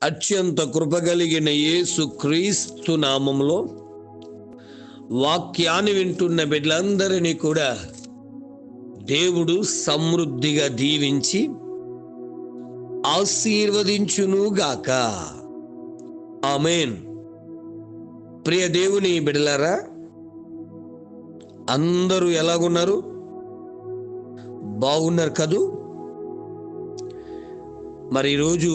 అత్యంత కృపగలిగిన యేసు క్రీస్తు నామములో వాక్యాన్ని వింటున్న బిడ్డలందరినీ కూడా దేవుడు సమృద్ధిగా దీవించి ఆశీర్వదించునుగాక. ఆమేన్. ప్రియ దేవుని బిడ్డలారా, అందరూ ఎలాగున్నారు? బాగున్నారు కదూ? మరి ఈరోజు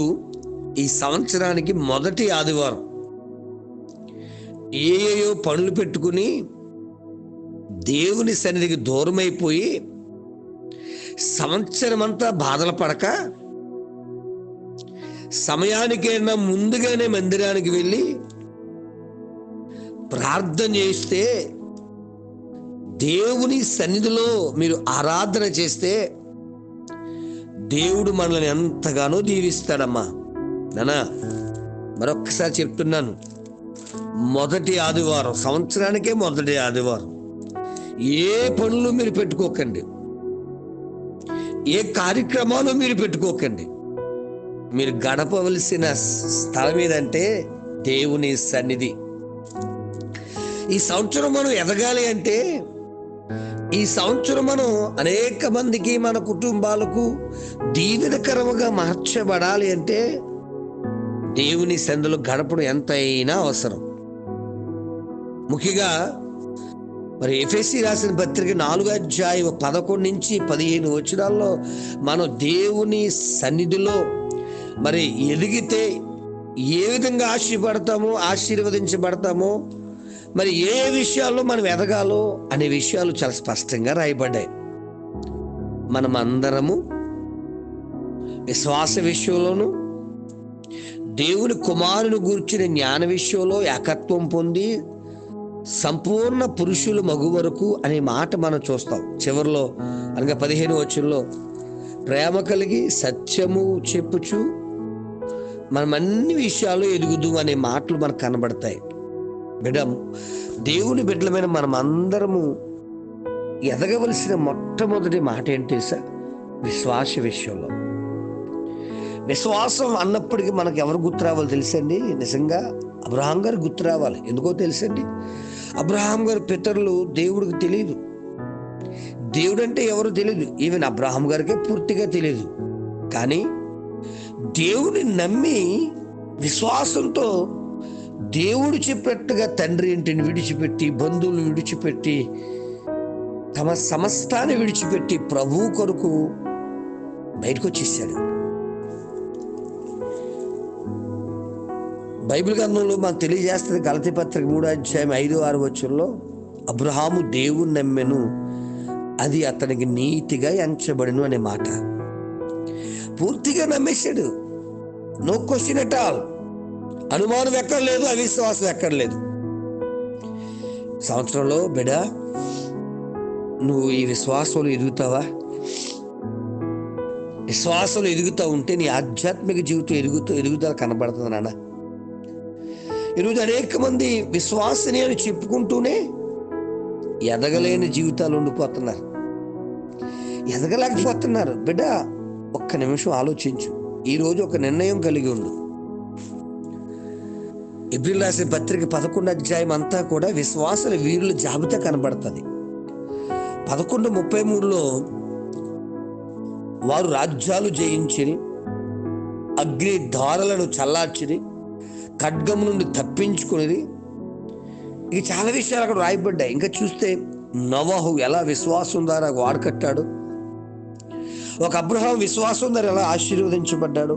ఈ సంవత్సరానికి మొదటి ఆదివారం. ఏయో పనులు పెట్టుకుని దేవుని సన్నిధికి దూరమైపోయి సంవత్సరం అంతా బాధలు పడక సమయానికైనా ముందుగానే మందిరానికి వెళ్ళి ప్రార్థన చేస్తే, దేవుని సన్నిధిలో మీరు ఆరాధన చేస్తే దేవుడు మనల్ని ఎంతగానో దీవిస్తాడమ్మా. నానా, మరొక్కసారి చెప్తున్నాను, మొదటి ఆదివారం, సంవత్సరానికే మొదటి ఆదివారం. ఏ పనులు మీరు పెట్టుకోకండి, ఏ కార్యక్రమాలు మీరు పెట్టుకోకండి. మీరు గడపవలసిన స్థలం ఏదంటే దేవుని సన్నిధి. ఈ సంవత్సరం మనం ఎదగాలి అంటే, ఈ సంవత్సరం మనం అనేక మందికి, మన కుటుంబాలకు దీవెనకరముగా మార్చబడాలి అంటే దేవుని సన్నిధిలో గడపడం ఎంతైనా అవసరం. ముఖ్యంగా మరి ఎఫెసీ రాసిన పత్రిక 4:11-15 మనం దేవుని సన్నిధిలో మరి ఎదిగితే ఏ విధంగా ఆశీర్వదించబడతామో, మరి ఏ విషయాల్లో మనం ఎదగాలో అనే విషయాలు చాలా స్పష్టంగా రాయబడ్డాయి. మనం అందరము విశ్వాస విషయంలోను, దేవుని కుమారుని గూర్చిన జ్ఞాన విషయంలో ఏకత్వం పొంది సంపూర్ణ పురుషులు మగు వరకు అనే మాట మనం చూస్తాం. చివరిలో అనగా 15 ప్రేమ కలిగి సత్యము చెప్పుచు మనం అన్ని విషయాలు ఎదుగుదు అనే మాటలు మనకు కనబడతాయి. దేవుని బిడ్డలమైన మనం అందరము ఎదగవలసిన మొట్టమొదటి మాట ఏంటి సార్? విశ్వాస విషయంలో. విశ్వాసం అన్నప్పటికీ మనకు ఎవరు గుర్తు రావాలి తెలుసండి? నిజంగా అబ్రహాం గారు గుర్తు రావాలి. ఎందుకో తెలుసండి? అబ్రహాం గారి పితరులు దేవుడికి తెలియదు, దేవుడు అంటే ఎవరు తెలియదు. ఈవెన్ అబ్రహాం గారికే పూర్తిగా తెలియదు. కానీ దేవుని నమ్మి విశ్వాసంతో దేవుడు చెప్పినట్టుగా తండ్రి ఇంటిని విడిచిపెట్టి, బంధువులు విడిచిపెట్టి, తమ సమస్తాన్ని విడిచిపెట్టి ప్రభువు కొరకు బయటకు వచ్చేసాడు. బైబిల్ గ్రంథంలో మనకు తెలియజేస్తుంది, గలతీ పత్రిక 3:5-6 అబ్రహాము దేవుని నమ్మెను, అది అతనికి నీతిగా ఎంచబడును అనే మాట. పూర్తిగా నమ్మేశాడు. No question at all. అనుమానం ఎక్కడ లేదు, అవిశ్వాసం ఎక్కడ లేదు. సంవత్సరంలో బిడ్డ, నువ్వు ఈ విశ్వాసంలో ఎదుగుతావా? విశ్వాసంలో ఎదుగుతూ ఉంటే నీ ఆధ్యాత్మిక జీవితం ఎదుగుదల కనబడుతుంది నాన్న. ఈరోజు అనేక మంది విశ్వాసని అని చెప్పుకుంటూనే ఎదగలేని జీవితాలు ఉండిపోతున్నారు, ఎదగలేకపోతున్నారు. బిడ్డ, ఒక్క నిమిషం ఆలోచించు. ఈరోజు ఒక నిర్ణయం కలిగి ఉండు. ఎబ్రిల్ రాసిన పత్రిక 11 అంతా కూడా విశ్వాసుల వీరుల జాబితా కనబడుతుంది. 11:33 వారు రాజ్యాలు జయించిరి, అగ్ని ధారలను చల్లార్చిరి, ఖడ్గం నుండి తప్పించుకుని. ఇక చాలా విషయాలు అక్కడ రాయబడ్డాయి. ఇంకా చూస్తే నోవహు ఎలా విశ్వాసం ద్వారా వాడకట్టాడు, ఒక అబ్రహాం విశ్వాసం ద్వారా ఎలా ఆశీర్వదించబడ్డాడు,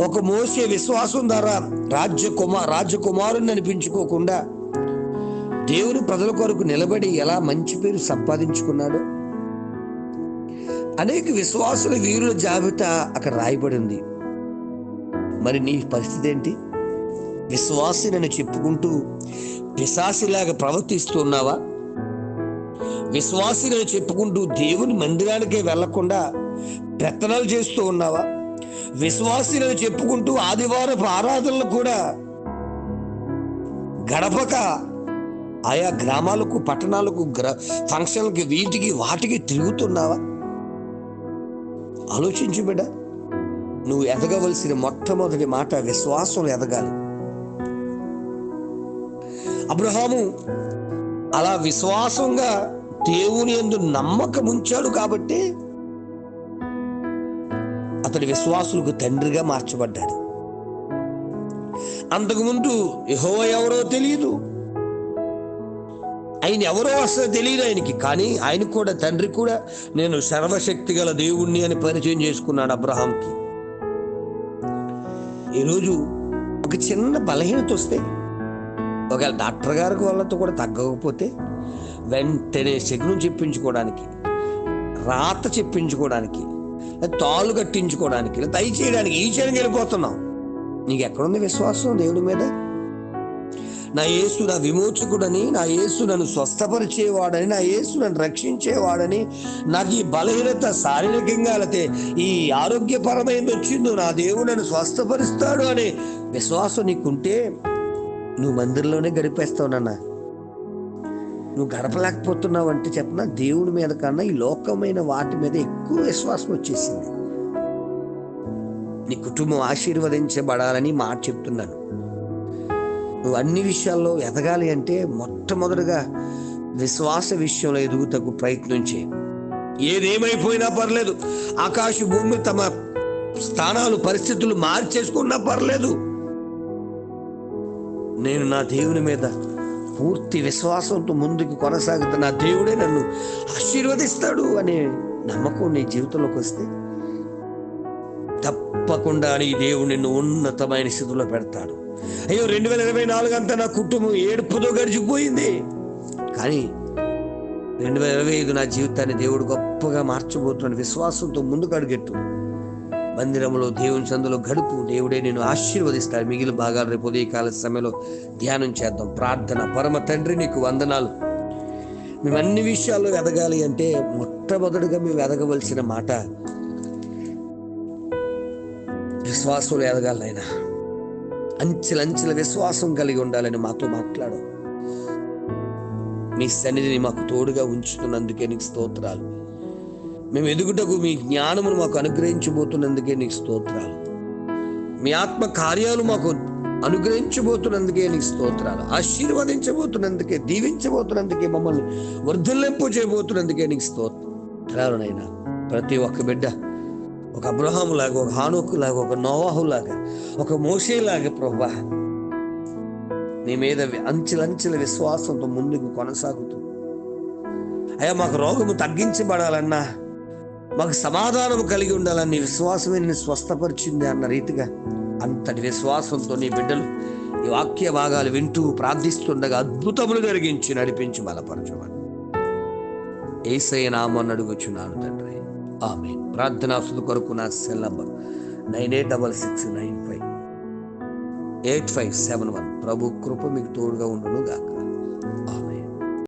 ఒక మోసే విశ్వాసం ద్వారా రాజకుమారుని అనిపించుకోకుండా దేవుని ప్రజల కొరకు నిలబడి ఎలా మంచి పేరు సంపాదించుకున్నాడు. అనేక విశ్వాసుల వీరుల జాబితా అక్కడ రాయబడి ఉంది. మరి నీ పరిస్థితి ఏంటి? విశ్వాసినని చెప్పుకుంటూ పిశాసిలాగా ప్రవర్తిస్తున్నావా? విశ్వాసినని చెప్పుకుంటూ దేవుని మందిరానికే వెళ్లకుండా పెత్తనాలు చేస్తూ ఉన్నావా? విశ్వాసినని చెప్పుకుంటూ ఆదివారపు ఆరాధనలు కూడా గడపక ఆయా గ్రామాలకు, పట్టణాలకు, ఫంక్షన్లకి, వీటికి వాటికి తిరుగుతున్నావా? ఆలోచించు బిడ్డ. నువ్వు ఎదగవలసిన మొట్టమొదటి మాట విశ్వాసం ఎదగాలి. అబ్రహాము అలా విశ్వాసంగా దేవుని యందు నమ్మకం ఉంచాడు కాబట్టి అతడి విశ్వాసులకు తండ్రిగా మార్చబడ్డాడు. అంతకుముందు యెహోవా ఎవరో తెలియదు, ఆయన ఎవరో అసలు తెలియదు ఆయనకి. కానీ ఆయన కూడా, తండ్రి కూడా, నేను సర్వశక్తి గల దేవుణ్ణి అని పరిచయం చేసుకున్నాడు అబ్రహాంకి. ఈరోజు ఒక చిన్న బలహీనత వస్తే, ఒకవేళ డాక్టర్ గారికి వాళ్ళతో కూడా తగ్గకపోతే వెంటనే శకునం చెప్పించుకోవడానికి, రాత చెప్పించుకోవడానికి, తాళ్ళు కట్టించుకోవడానికి, దయ చేయడానికి ఈ చేయడానికి వెళ్ళిపోతున్నాం. నీకు ఎక్కడుంది విశ్వాసం దేవుడి మీద? నా యేసు నా విమోచకుడని, నా యేసు నన్ను స్వస్థపరిచేవాడని, నా యేసు నన్ను రక్షించేవాడని, నాకు ఈ బలహీనత శారీరకంగా లేకపోతే ఈ ఆరోగ్యపరమైనది వచ్చిందో నా దేవుడు నన్ను స్వస్థపరుస్తాడు అనే విశ్వాసం నీకుంటే నువ్వు మందిరంలోనే గడిపేస్తావు నాన్న. నువ్వు గడపలేకపోతున్నావు అంటే చెప్పనా, దేవుడి మీద కన్నా ఈ లోకమైన వాటి మీద ఎక్కువ విశ్వాసం వచ్చేసింది. నీ కుటుంబం ఆశీర్వదించబడాలని మాట చెప్తున్నాను. నువ్వు అన్ని విషయాల్లో ఎదగాలి అంటే మొట్టమొదటిగా విశ్వాస విషయంలో ఎదుగుటకు ప్రయత్నం చేయి. ఏదేమైపోయినా పర్లేదు, ఆకాశ భూమి తమ స్థానాలు పరిస్థితులు మార్చేసుకున్నా పర్లేదు, నేను నా దేవుని మీద పూర్తి విశ్వాసంతో ముందుకు కొనసాగుతా, నా దేవుడే నన్ను ఆశీర్వదిస్తాడు అనే నమ్మకం నీ జీవితంలోకి వస్తే తప్పకుండా నీ దేవుడు నిన్ను ఉన్నతమైన స్థితిలో పెడతాడు. అయ్యో 2024 అంతా నా కుటుంబం ఏడుపుతో గడిచిపోయింది, కానీ 2025 నా జీవితాన్ని దేవుడు గొప్పగా మార్చబోతున్నాడు. విశ్వాసంతో ముందుకు అడుగెట్టు, మందిరంలో దేవుని సందులో గడుపు, దేవుడే నేను ఆశీర్వదిస్తాడు. మిగిలిన భాగాలు రేపు ఉదయకాల సమయంలో ధ్యానం చేద్దాం. ప్రార్థన. పరమ తండ్రి, నీకు వందనాలు. మేము అన్ని విషయాల్లో ఎదగాలి అంటే మొట్టమొదటిగా మేము ఎదగవలసిన మాట విశ్వాసంలో ఎదగాలి నాయన. అంచెలంచెల విశ్వాసం కలిగి ఉండాలని మాతో మాట్లాడు. మీ సన్నిధిని మాకు తోడుగా ఉంచుతున్నందుకే నీకు స్తోత్రాలు. మేము ఎదుగుటకు మీ జ్ఞానమును మాకు అనుగ్రహించబోతున్నందుకే నీకు స్తోత్రాలు. మీ ఆత్మ కార్యాలు మాకు అనుగ్రహించబోతున్నందుకే నీకు స్తోత్రాలు. ఆశీర్వదించబోతున్నందుకే, దీవించబోతున్నందుకే, మమ్మల్ని వర్ధిల్లింపు చేయబోతున్నందుకే నీకు స్తోత్రాలు నైనా. ప్రతి ఒక్క బిడ్డ ఒక అబ్రహాము లాగా, ఒక హానోకు లాగా, ఒక నోవాహు లాగా, ఒక మోషేలాగా ప్రభువా నీ మీద అంచెలంచెల విశ్వాసంతో ముందుకు కొనసాగుతూ, అయ్యా మాకు రోగము తగ్గించబడాలన్నా, మాకు సమాధానం కలిగి ఉండాలని నీ విశ్వాసమే నిన్ను స్వస్థపరిచింది అన్న రీతిగా అంతటి విశ్వాసంతో నీ బిడ్డలు ఈ వాక్య భాగాలు వింటూ ప్రార్థిస్తుండగా అద్భుతములు జరిగించి నడిపించి బలపరచమని యేసయ్య నామమున అడుగుచున్నాను తండ్రి, ఆమేన్. ప్రార్థనా కొరకు నా సెల్ నంబర్ 9866958571. ప్రభు కృప మీకు తోడుగా ఉండును గాక. ఆమేన్.